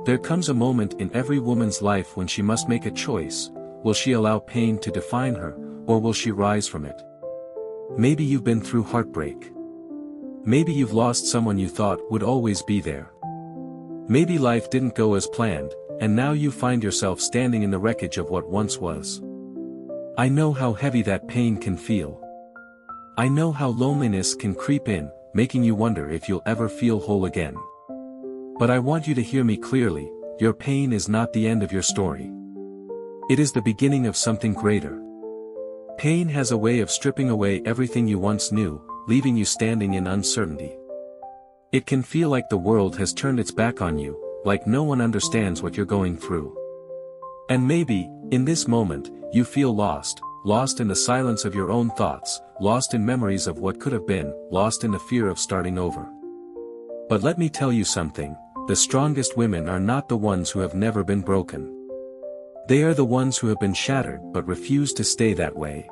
There comes a moment in every woman's life when she must make a choice. Will she allow pain to define her, or will she rise from it? Maybe you've been through heartbreak. Maybe you've lost someone you thought would always be there. Maybe life didn't go as planned, and now you find yourself standing in the wreckage of what once was. I know how heavy that pain can feel. I know how loneliness can creep in, making you wonder if you'll ever feel whole again. But I want you to hear me clearly, your pain is not the end of your story. It is the beginning of something greater. Pain has a way of stripping away everything you once knew, leaving you standing in uncertainty. It can feel like the world has turned its back on you, like no one understands what you're going through. And maybe, in this moment, you feel lost, lost in the silence of your own thoughts, lost in memories of what could have been, lost in the fear of starting over. But let me tell you something, the strongest women are not the ones who have never been broken. They are the ones who have been shattered but refuse to stay that way.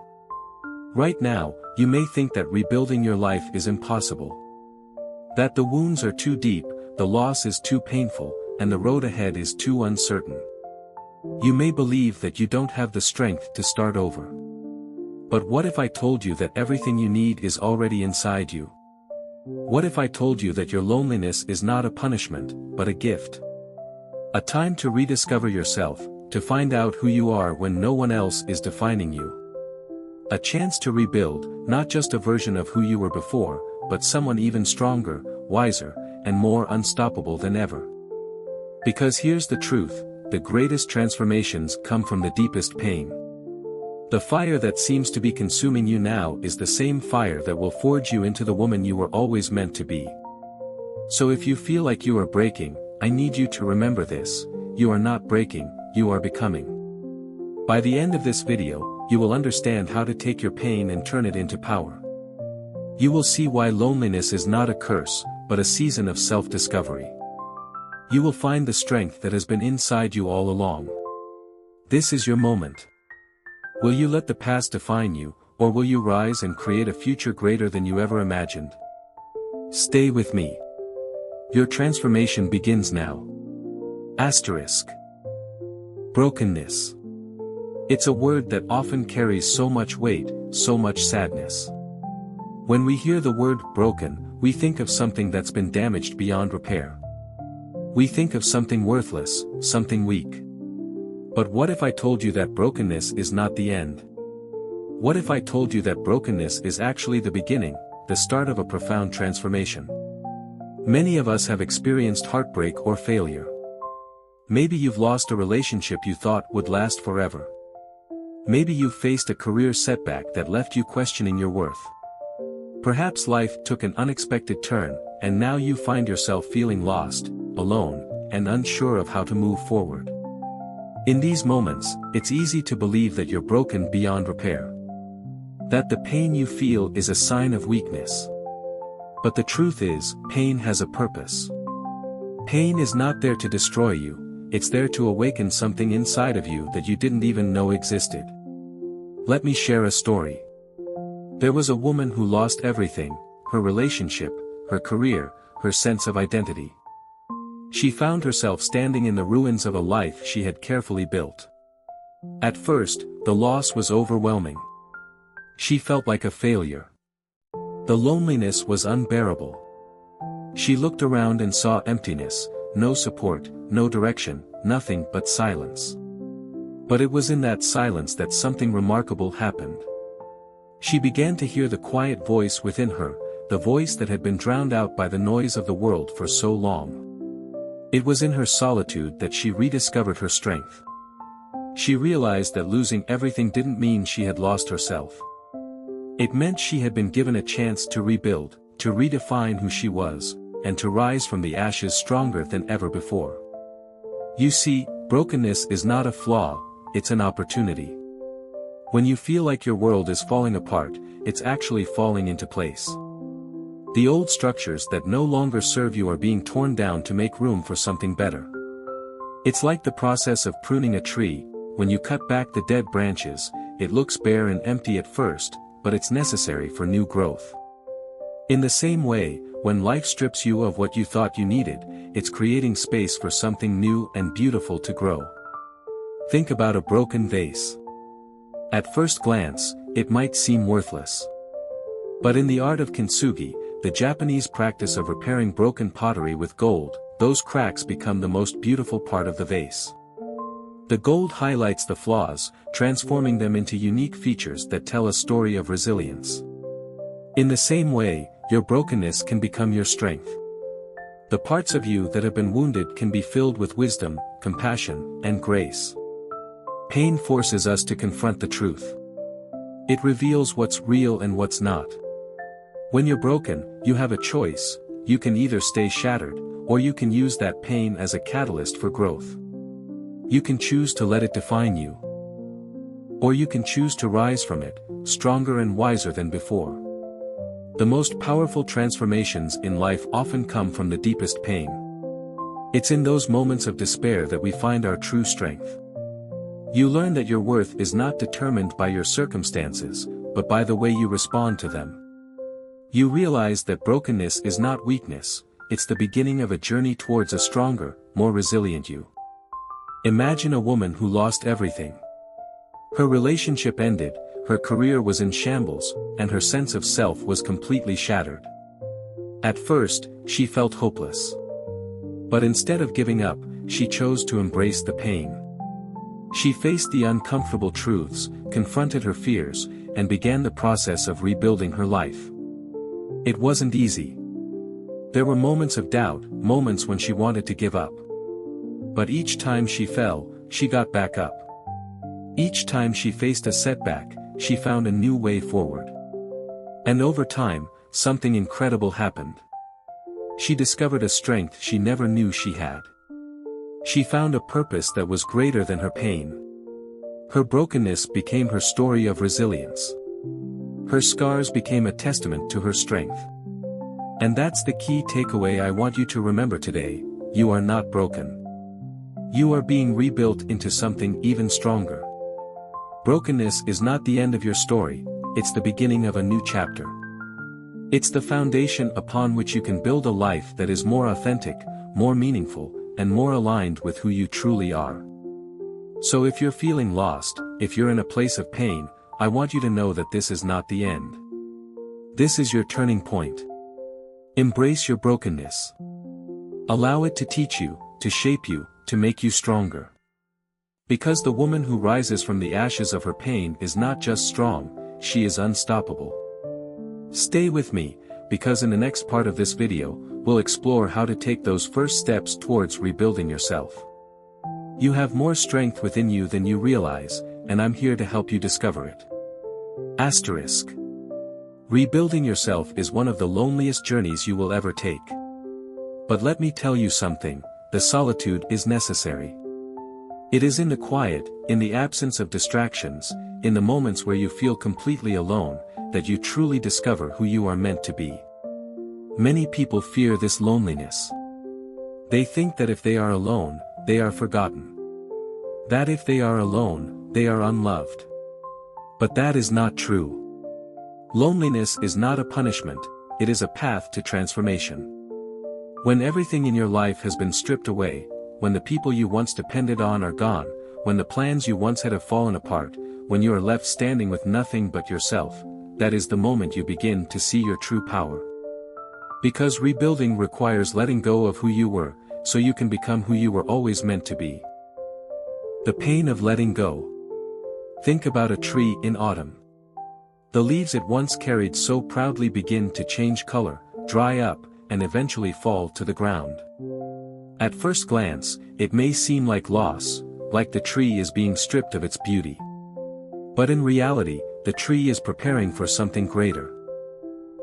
Right now, you may think that rebuilding your life is impossible. That the wounds are too deep, the loss is too painful, and the road ahead is too uncertain. You may believe that you don't have the strength to start over. But what if I told you that everything you need is already inside you? What if I told you that your loneliness is not a punishment, but a gift? A time to rediscover yourself, to find out who you are when no one else is defining you. A chance to rebuild, not just a version of who you were before, but someone even stronger, wiser, and more unstoppable than ever. Because here's the truth, the greatest transformations come from the deepest pain. The fire that seems to be consuming you now is the same fire that will forge you into the woman you were always meant to be. So if you feel like you are breaking, I need you to remember this, you are not breaking, you are becoming. By the end of this video, you will understand how to take your pain and turn it into power. You will see why loneliness is not a curse, but a season of self-discovery. You will find the strength that has been inside you all along. This is your moment. Will you let the past define you, or will you rise and create a future greater than you ever imagined? Stay with me. Your transformation begins now. Asterisk. Brokenness. It's a word that often carries so much weight, so much sadness. When we hear the word broken, we think of something that's been damaged beyond repair. We think of something worthless, something weak. But what if I told you that brokenness is not the end? What if I told you that brokenness is actually the beginning, the start of a profound transformation? Many of us have experienced heartbreak or failure. Maybe you've lost a relationship you thought would last forever. Maybe you've faced a career setback that left you questioning your worth. Perhaps life took an unexpected turn, and now you find yourself feeling lost, alone, and unsure of how to move forward. In these moments, it's easy to believe that you're broken beyond repair. That the pain you feel is a sign of weakness. But the truth is, pain has a purpose. Pain is not there to destroy you, it's there to awaken something inside of you that you didn't even know existed. Let me share a story. There was a woman who lost everything, her relationship, her career, her sense of identity. She found herself standing in the ruins of a life she had carefully built. At first, the loss was overwhelming. She felt like a failure. The loneliness was unbearable. She looked around and saw emptiness, no support, no direction, nothing but silence. But it was in that silence that something remarkable happened. She began to hear the quiet voice within her, the voice that had been drowned out by the noise of the world for so long. It was in her solitude that she rediscovered her strength. She realized that losing everything didn't mean she had lost herself. It meant she had been given a chance to rebuild, to redefine who she was, and to rise from the ashes stronger than ever before. You see, brokenness is not a flaw, it's an opportunity. When you feel like your world is falling apart, it's actually falling into place. The old structures that no longer serve you are being torn down to make room for something better. It's like the process of pruning a tree. When you cut back the dead branches, it looks bare and empty at first, but it's necessary for new growth. In the same way, when life strips you of what you thought you needed, it's creating space for something new and beautiful to grow. Think about a broken vase. At first glance, it might seem worthless. But in the art of kintsugi, the Japanese practice of repairing broken pottery with gold, those cracks become the most beautiful part of the vase. The gold highlights the flaws, transforming them into unique features that tell a story of resilience. In the same way, your brokenness can become your strength. The parts of you that have been wounded can be filled with wisdom, compassion, and grace. Pain forces us to confront the truth. It reveals what's real and what's not. When you're broken, you have a choice: you can either stay shattered, or you can use that pain as a catalyst for growth. You can choose to let it define you. Or you can choose to rise from it, stronger and wiser than before. The most powerful transformations in life often come from the deepest pain. It's in those moments of despair that we find our true strength. You learn that your worth is not determined by your circumstances, but by the way you respond to them. You realize that brokenness is not weakness, it's the beginning of a journey towards a stronger, more resilient you. Imagine a woman who lost everything. Her relationship ended, her career was in shambles, and her sense of self was completely shattered. At first, she felt hopeless. But instead of giving up, she chose to embrace the pain. She faced the uncomfortable truths, confronted her fears, and began the process of rebuilding her life. It wasn't easy. There were moments of doubt, moments when she wanted to give up. But each time she fell, she got back up. Each time she faced a setback, she found a new way forward. And over time, something incredible happened. She discovered a strength she never knew she had. She found a purpose that was greater than her pain. Her brokenness became her story of resilience. Her scars became a testament to her strength. And that's the key takeaway I want you to remember today: you are not broken. You are being rebuilt into something even stronger. Brokenness is not the end of your story, it's the beginning of a new chapter. It's the foundation upon which you can build a life that is more authentic, more meaningful, and more aligned with who you truly are. So if you're feeling lost, if you're in a place of pain, I want you to know that this is not the end. This is your turning point. Embrace your brokenness. Allow it to teach you, to shape you, to make you stronger. Because the woman who rises from the ashes of her pain is not just strong, she is unstoppable. Stay with me, because in the next part of this video, we'll explore how to take those first steps towards rebuilding yourself. You have more strength within you than you realize, and I'm here to help you discover it. Asterisk. Rebuilding yourself is one of the loneliest journeys you will ever take. But let me tell you something, the solitude is necessary. It is in the quiet, in the absence of distractions, in the moments where you feel completely alone, that you truly discover who you are meant to be. Many people fear this loneliness. They think that if they are alone, they are forgotten. That if they are alone, they are unloved. But that is not true. Loneliness is not a punishment, it is a path to transformation. When everything in your life has been stripped away, when the people you once depended on are gone, when the plans you once had have fallen apart, when you are left standing with nothing but yourself, that is the moment you begin to see your true power. Because rebuilding requires letting go of who you were, so you can become who you were always meant to be. The pain of letting go. Think about a tree in autumn. The leaves it once carried so proudly begin to change color, dry up, and eventually fall to the ground. At first glance, it may seem like loss, like the tree is being stripped of its beauty. But in reality, the tree is preparing for something greater.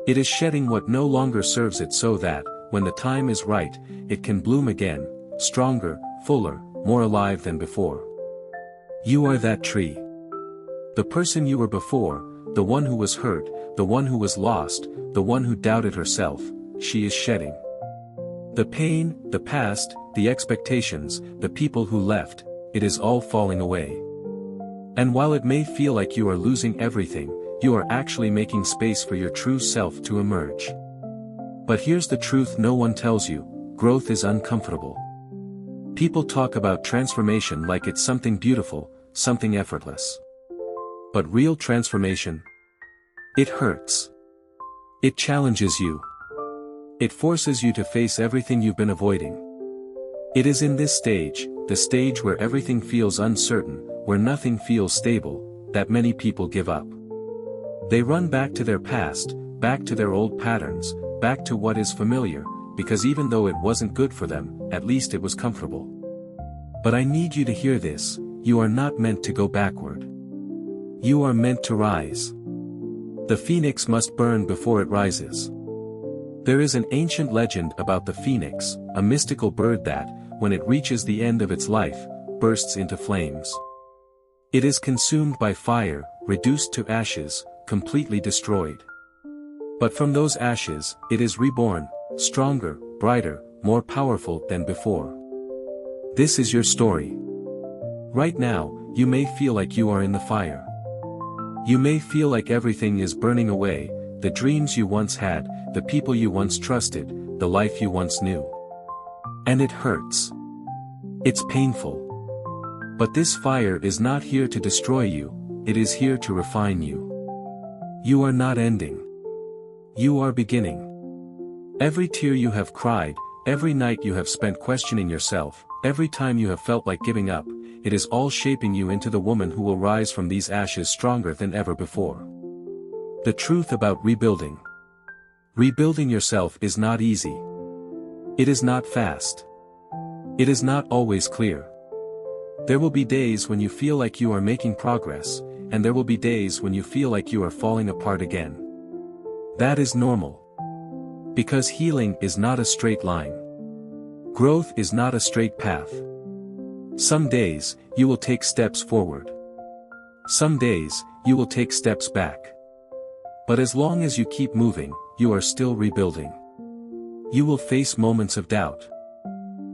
It is shedding what no longer serves it so that, when the time is right, it can bloom again, stronger, fuller, more alive than before. You are that tree. The person you were before, the one who was hurt, the one who was lost, the one who doubted herself, she is shedding. The pain, the past, the expectations, the people who left, it is all falling away. And while it may feel like you are losing everything, you are actually making space for your true self to emerge. But here's the truth no one tells you: growth is uncomfortable. People talk about transformation like it's something beautiful, something effortless. But real transformation? It hurts. It challenges you. It forces you to face everything you've been avoiding. It is in this stage, the stage where everything feels uncertain, where nothing feels stable, that many people give up. They run back to their past, back to their old patterns, back to what is familiar, because even though it wasn't good for them, at least it was comfortable. But I need you to hear this: you are not meant to go backward. You are meant to rise. The phoenix must burn before it rises. There is an ancient legend about the phoenix, a mystical bird that, when it reaches the end of its life, bursts into flames. It is consumed by fire, reduced to ashes, completely destroyed. But from those ashes, it is reborn, stronger, brighter, more powerful than before. This is your story. Right now, you may feel like you are in the fire. You may feel like everything is burning away, the dreams you once had, the people you once trusted, the life you once knew. And it hurts. It's painful. But this fire is not here to destroy you, it is here to refine you. You are not ending. You are beginning. Every tear you have cried, every night you have spent questioning yourself, every time you have felt like giving up, it is all shaping you into the woman who will rise from these ashes stronger than ever before. The truth about rebuilding. Rebuilding yourself is not easy. It is not fast. It is not always clear. There will be days when you feel like you are making progress, and there will be days when you feel like you are falling apart again. That is normal. Because healing is not a straight line. Growth is not a straight path. Some days, you will take steps forward. Some days, you will take steps back. But as long as you keep moving, you are still rebuilding. You will face moments of doubt.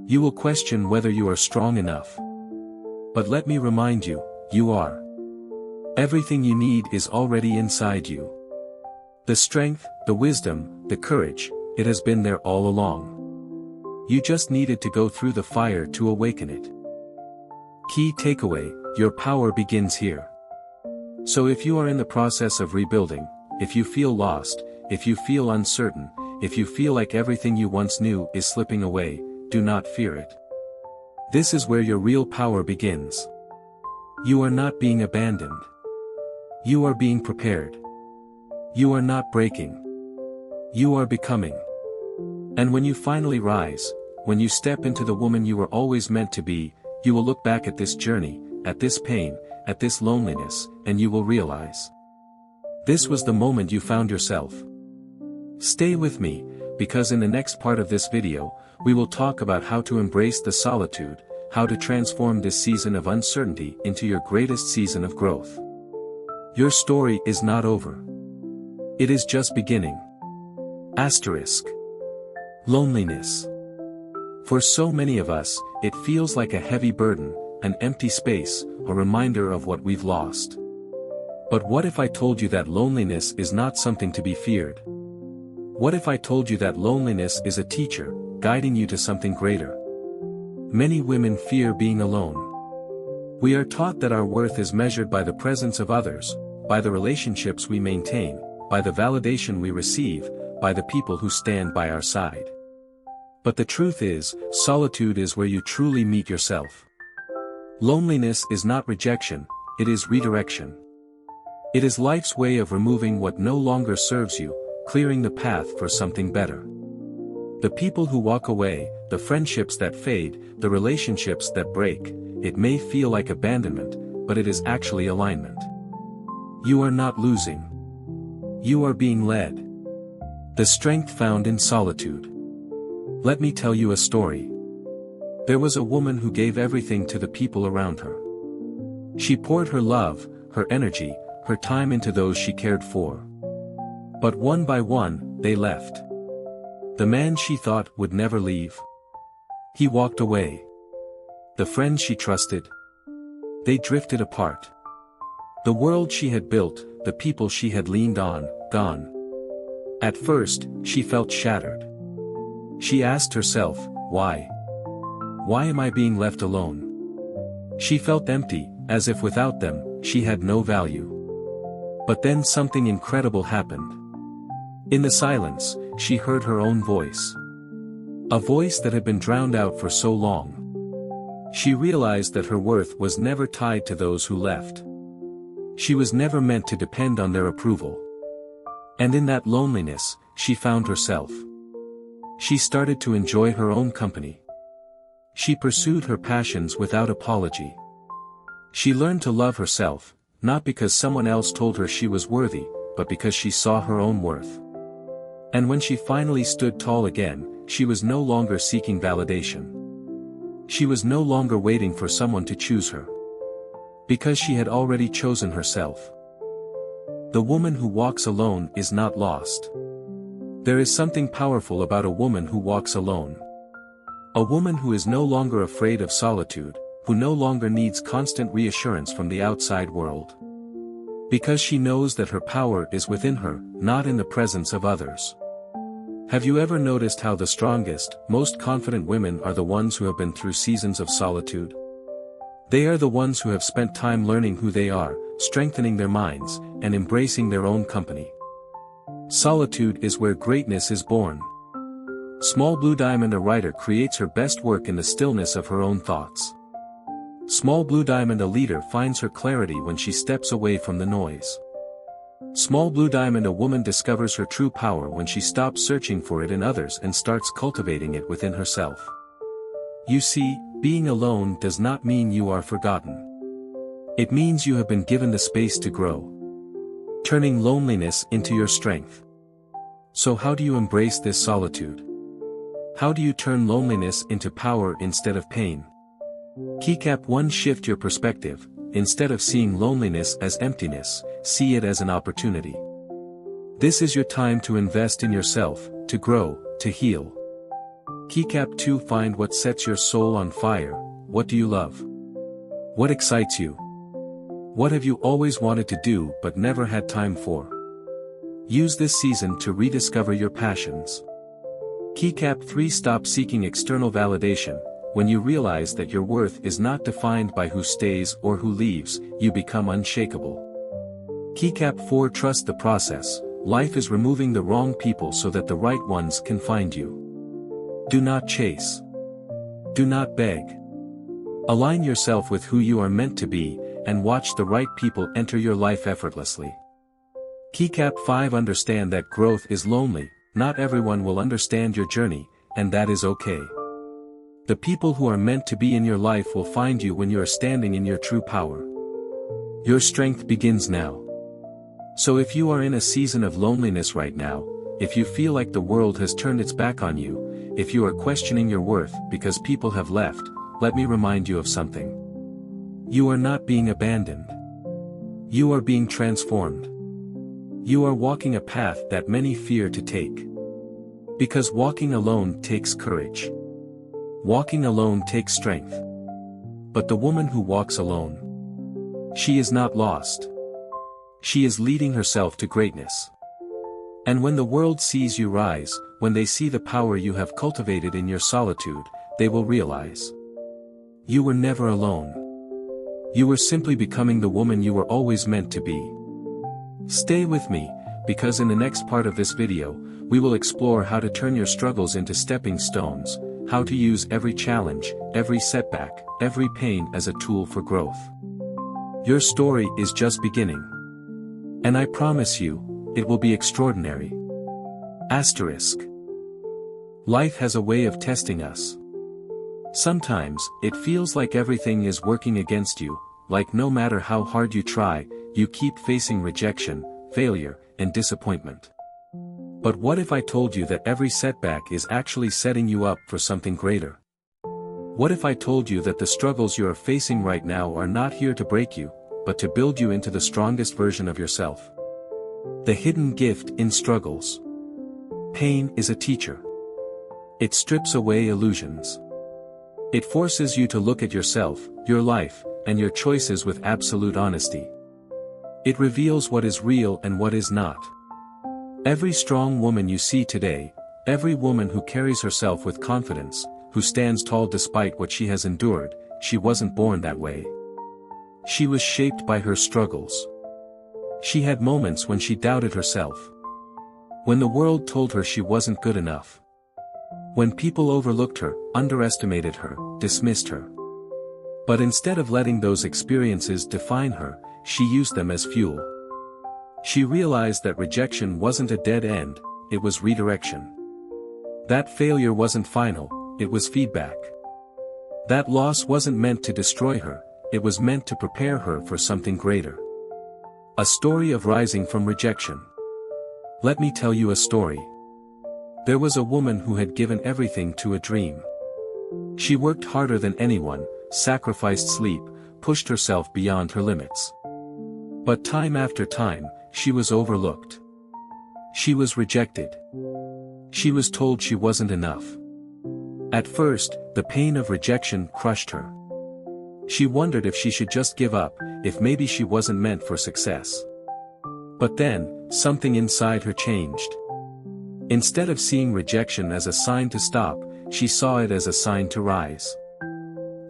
You will question whether you are strong enough. But let me remind you, you are. Everything you need is already inside you. The strength, the wisdom, the courage, it has been there all along. You just needed to go through the fire to awaken it. Key takeaway: your power begins here. So if you are in the process of rebuilding, if you feel lost, if you feel uncertain, if you feel like everything you once knew is slipping away, do not fear it. This is where your real power begins. You are not being abandoned. You are being prepared. You are not breaking. You are becoming. And when you finally rise, when you step into the woman you were always meant to be, you will look back at this journey, at this pain, at this loneliness, and you will realize. This was the moment you found yourself. Stay with me, because in the next part of this video, we will talk about how to embrace the solitude, how to transform this season of uncertainty into your greatest season of growth. Your story is not over. It is just beginning. Asterisk. Loneliness. For so many of us, it feels like a heavy burden, an empty space, a reminder of what we've lost. But what if I told you that loneliness is not something to be feared? What if I told you that loneliness is a teacher, guiding you to something greater? Many women fear being alone. We are taught that our worth is measured by the presence of others, by the relationships we maintain, by the validation we receive, by the people who stand by our side. But the truth is, solitude is where you truly meet yourself. Loneliness is not rejection, it is redirection. It is life's way of removing what no longer serves you, clearing the path for something better. The people who walk away, the friendships that fade, the relationships that break, it may feel like abandonment, but it is actually alignment. You are not losing. You are being led. The strength found in solitude. Let me tell you a story. There was a woman who gave everything to the people around her. She poured her love, her energy, her time into those she cared for. But one by one, they left. The man she thought would never leave. He walked away. The friends she trusted. They drifted apart. The world she had built, the people she had leaned on, gone. At first, she felt shattered. She asked herself, why? Why am I being left alone? She felt empty, as if without them, she had no value. But then something incredible happened. In the silence, she heard her own voice. A voice that had been drowned out for so long. She realized that her worth was never tied to those who left. She was never meant to depend on their approval. And in that loneliness, she found herself. She started to enjoy her own company. She pursued her passions without apology. She learned to love herself, not because someone else told her she was worthy, but because she saw her own worth. And when she finally stood tall again, she was no longer seeking validation. She was no longer waiting for someone to choose her. Because she had already chosen herself. The woman who walks alone is not lost. There is something powerful about a woman who walks alone. A woman who is no longer afraid of solitude, who no longer needs constant reassurance from the outside world. Because she knows that her power is within her, not in the presence of others. Have you ever noticed how the strongest, most confident women are the ones who have been through seasons of solitude? They are the ones who have spent time learning who they are, strengthening their minds, and embracing their own company. Solitude is where greatness is born. Small Blue Diamond, a writer, creates her best work in the stillness of her own thoughts. Small Blue Diamond, a leader, finds her clarity when she steps away from the noise. Small Blue Diamond, a woman, discovers her true power when she stops searching for it in others and starts cultivating it within herself. You see, being alone does not mean you are forgotten. It means you have been given the space to grow. Turning loneliness into your strength. So how do you embrace this solitude? How do you turn loneliness into power instead of pain? Keycap 1. Shift your perspective. Instead of seeing loneliness as emptiness, see it as an opportunity. This is your time to invest in yourself, to grow, to heal. Keycap 2. Find what sets your soul on fire. What do you love? What excites you? What have you always wanted to do but never had time for? Use this season to rediscover your passions. Keycap 3. Stop seeking external validation. When you realize that your worth is not defined by who stays or who leaves, you become unshakable. Keycap 4. Trust the process. Life is removing the wrong people so that the right ones can find you. Do not chase. Do not beg. Align yourself with who you are meant to be, and watch the right people enter your life effortlessly. Keycap 5. Understand that growth is lonely. Not everyone will understand your journey, and that is okay. The people who are meant to be in your life will find you when you are standing in your true power. Your strength begins now. So if you are in a season of loneliness right now, if you feel like the world has turned its back on you, if you are questioning your worth because people have left, let me remind you of something. You are not being abandoned. You are being transformed. You are walking a path that many fear to take. Because walking alone takes courage. Walking alone takes strength. But the woman who walks alone, she is not lost. She is leading herself to greatness. And when the world sees you rise, when they see the power you have cultivated in your solitude, they will realize you were never alone. You were simply becoming the woman you were always meant to be. Stay with me, because in the next part of this video, we will explore how to turn your struggles into stepping stones, how to use every challenge, every setback, every pain as a tool for growth. Your story is just beginning. And I promise you, it will be extraordinary. Asterisk. Life has a way of testing us. Sometimes, it feels like everything is working against you, like no matter how hard you try, you keep facing rejection, failure, and disappointment. But what if I told you that every setback is actually setting you up for something greater? What if I told you that the struggles you are facing right now are not here to break you, but to build you into the strongest version of yourself? The hidden gift in struggles. Pain is a teacher. It strips away illusions. It forces you to look at yourself, your life, and your choices with absolute honesty. It reveals what is real and what is not. Every strong woman you see today, every woman who carries herself with confidence, who stands tall despite what she has endured, she wasn't born that way. She was shaped by her struggles. She had moments when she doubted herself. When the world told her she wasn't good enough. When people overlooked her, underestimated her, dismissed her. But instead of letting those experiences define her, she used them as fuel. She realized that rejection wasn't a dead end, it was redirection. That failure wasn't final, it was feedback. That loss wasn't meant to destroy her, it was meant to prepare her for something greater. A story of rising from rejection. Let me tell you a story. There was a woman who had given everything to a dream. She worked harder than anyone, sacrificed sleep, pushed herself beyond her limits. But time after time, she was overlooked. She was rejected. She was told she wasn't enough. At first, the pain of rejection crushed her. She wondered if she should just give up, if maybe she wasn't meant for success. But then, something inside her changed. Instead of seeing rejection as a sign to stop, she saw it as a sign to rise.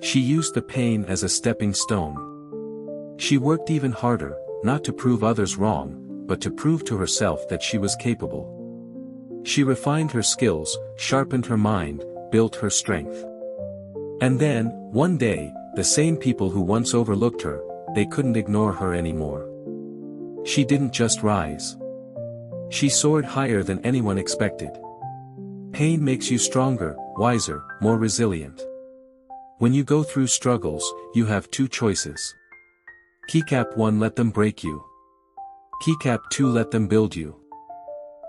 She used the pain as a stepping stone. She worked even harder, not to prove others wrong, but to prove to herself that she was capable. She refined her skills, sharpened her mind, built her strength. And then, one day, the same people who once overlooked her, they couldn't ignore her anymore. She didn't just rise. She soared higher than anyone expected. Pain makes you stronger, wiser, more resilient. When you go through struggles, you have two choices. Keycap 1, let them break you. Keycap 2, let them build you.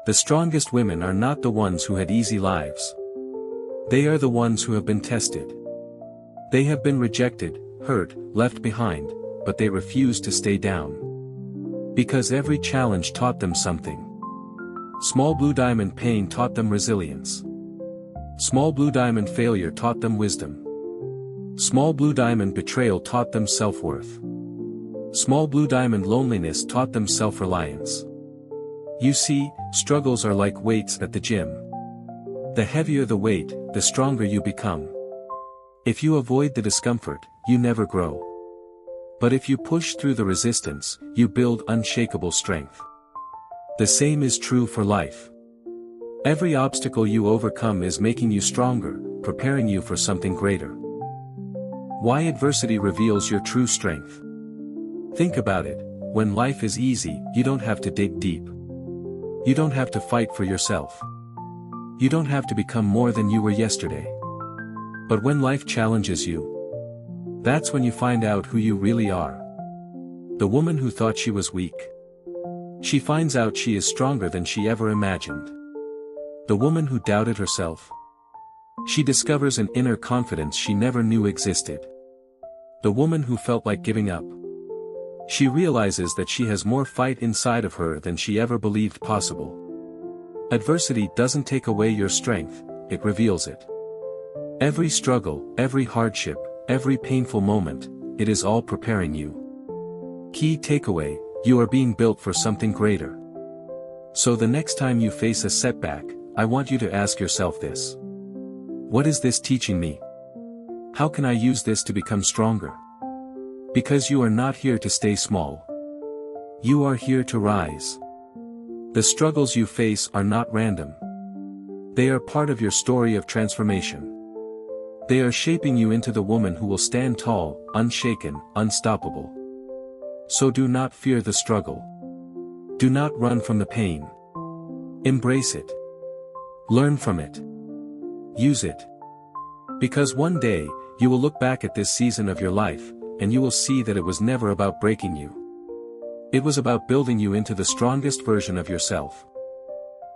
The strongest women are not the ones who had easy lives. They are the ones who have been tested. They have been rejected, hurt, left behind, but they refuse to stay down. Because every challenge taught them something. Small blue diamond pain taught them resilience. Small blue diamond failure taught them wisdom. Small blue diamond betrayal taught them self-worth. Small blue diamond loneliness taught them self-reliance. You see, struggles are like weights at the gym. The heavier the weight, the stronger you become. If you avoid the discomfort, you never grow. But if you push through the resistance, you build unshakable strength. The same is true for life. Every obstacle you overcome is making you stronger, preparing you for something greater. Why adversity reveals your true strength. Think about it, when life is easy, you don't have to dig deep. You don't have to fight for yourself. You don't have to become more than you were yesterday. But when life challenges you, that's when you find out who you really are. The woman who thought she was weak. She finds out she is stronger than she ever imagined. The woman who doubted herself. She discovers an inner confidence she never knew existed. The woman who felt like giving up. She realizes that she has more fight inside of her than she ever believed possible. Adversity doesn't take away your strength, it reveals it. Every struggle, every hardship, every painful moment, it is all preparing you. Key takeaway, you are being built for something greater. So the next time you face a setback, I want you to ask yourself this. What is this teaching me? How can I use this to become stronger? Because you are not here to stay small. You are here to rise. The struggles you face are not random. They are part of your story of transformation. They are shaping you into the woman who will stand tall, unshaken, unstoppable. So do not fear the struggle. Do not run from the pain. Embrace it. Learn from it. Use it. Because one day, you will look back at this season of your life, and you will see that it was never about breaking you. It was about building you into the strongest version of yourself.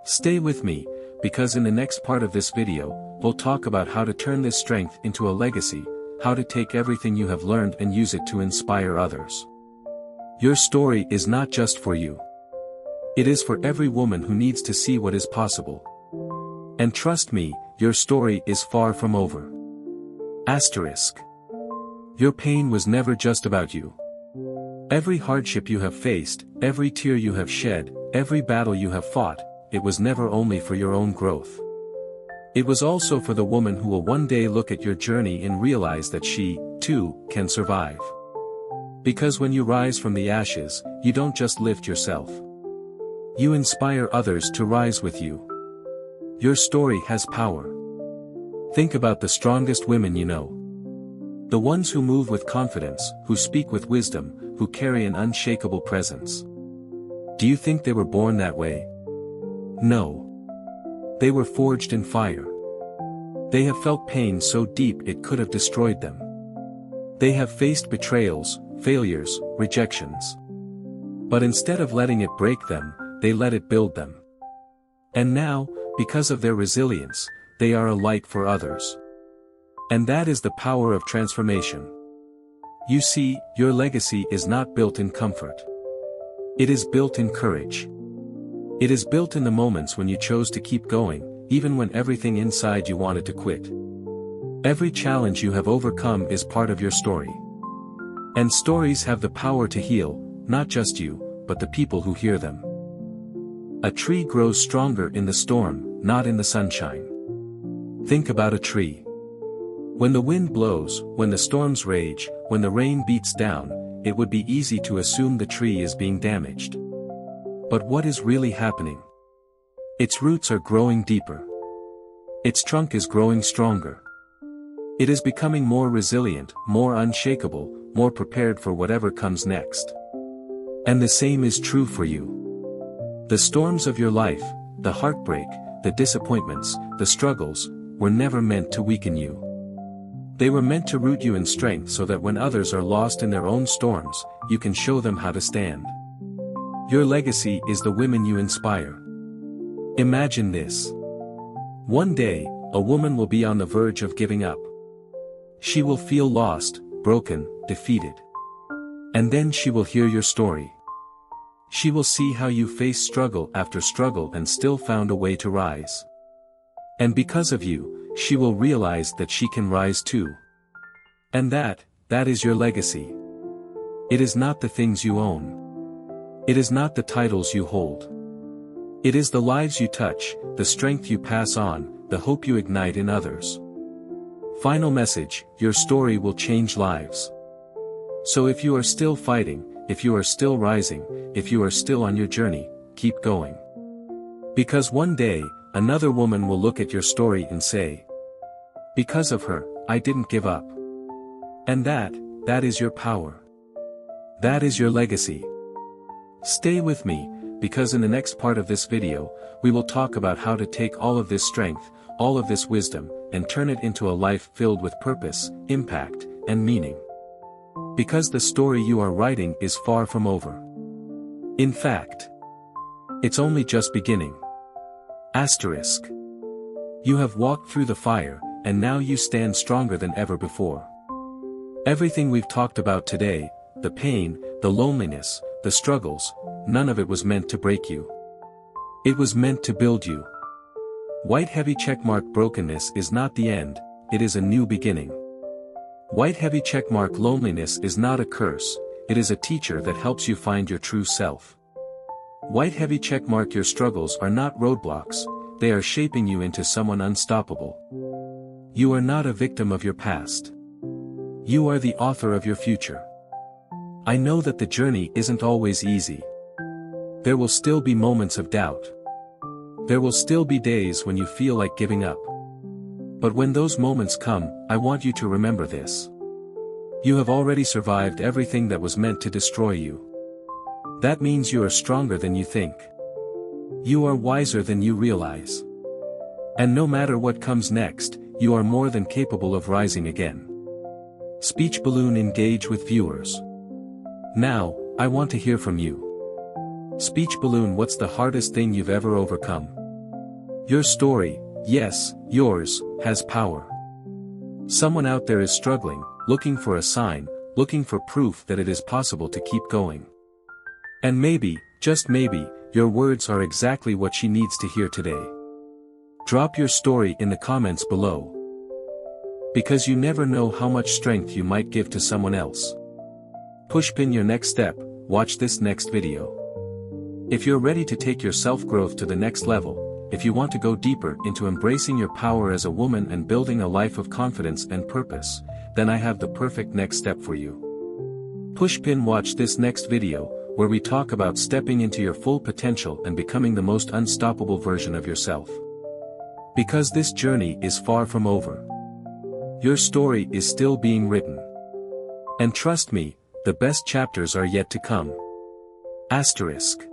Stay with me, because in the next part of this video, we'll talk about how to turn this strength into a legacy, how to take everything you have learned and use it to inspire others. Your story is not just for you. It is for every woman who needs to see what is possible. And trust me, your story is far from over. Asterisk. Your pain was never just about you. Every hardship you have faced, every tear you have shed, every battle you have fought, it was never only for your own growth. It was also for the woman who will one day look at your journey and realize that she, too, can survive. Because when you rise from the ashes, you don't just lift yourself. You inspire others to rise with you. Your story has power. Think about the strongest women you know. The ones who move with confidence, who speak with wisdom, who carry an unshakable presence. Do you think they were born that way? No. They were forged in fire. They have felt pain so deep it could have destroyed them. They have faced betrayals, failures, rejections. But instead of letting it break them, they let it build them. And now, because of their resilience, they are a light for others. And that is the power of transformation. You see, your legacy is not built in comfort. It is built in courage. It is built in the moments when you chose to keep going, even when everything inside you wanted to quit. Every challenge you have overcome is part of your story. And stories have the power to heal, not just you, but the people who hear them. A tree grows stronger in the storm, not in the sunshine. Think about a tree. When the wind blows, when the storms rage, when the rain beats down, it would be easy to assume the tree is being damaged. But what is really happening? Its roots are growing deeper. Its trunk is growing stronger. It is becoming more resilient, more unshakable, more prepared for whatever comes next. And the same is true for you. The storms of your life, the heartbreak, the disappointments, the struggles, were never meant to weaken you. They were meant to root you in strength so that when others are lost in their own storms, you can show them how to stand. Your legacy is the women you inspire. Imagine this. One day, a woman will be on the verge of giving up. She will feel lost, broken, defeated. And then she will hear your story. She will see how you faced struggle after struggle and still found a way to rise. And because of you, she will realize that she can rise too. And that is your legacy. It is not the things you own. It is not the titles you hold. It is the lives you touch, the strength you pass on, the hope you ignite in others. Final message: your story will change lives. So if you are still fighting, if you are still rising, if you are still on your journey, keep going. Because one day, another woman will look at your story and say, "Because of her, I didn't give up." And that is your power. That is your legacy. Stay with me, because in the next part of this video, we will talk about how to take all of this strength, all of this wisdom, and turn it into a life filled with purpose, impact, and meaning. Because the story you are writing is far from over. In fact, it's only just beginning. Asterisk. You have walked through the fire, and now you stand stronger than ever before. Everything we've talked about today, the pain, the loneliness, the struggles, none of it was meant to break you. It was meant to build you. White heavy checkmark: brokenness is not the end, it is a new beginning. White heavy checkmark: loneliness is not a curse, it is a teacher that helps you find your true self. White heavy checkmark: your struggles are not roadblocks, they are shaping you into someone unstoppable. You are not a victim of your past. You are the author of your future. I know that the journey isn't always easy. There will still be moments of doubt. There will still be days when you feel like giving up. But when those moments come, I want you to remember this. You have already survived everything that was meant to destroy you. That means you are stronger than you think. You are wiser than you realize. And no matter what comes next, you are more than capable of rising again. Speech balloon: engage with viewers. Now, I want to hear from you. Speech balloon: what's the hardest thing you've ever overcome? Your story, yes, yours, has power. Someone out there is struggling, looking for a sign, looking for proof that it is possible to keep going. And maybe, just maybe, your words are exactly what she needs to hear today. Drop your story in the comments below. Because you never know how much strength you might give to someone else. Pushpin your next step, watch this next video. If you're ready to take your self-growth to the next level, if you want to go deeper into embracing your power as a woman and building a life of confidence and purpose, then I have the perfect next step for you. Watch this next video, where we talk about stepping into your full potential and becoming the most unstoppable version of yourself. Because this journey is far from over. Your story is still being written. And trust me, the best chapters are yet to come. Asterisk.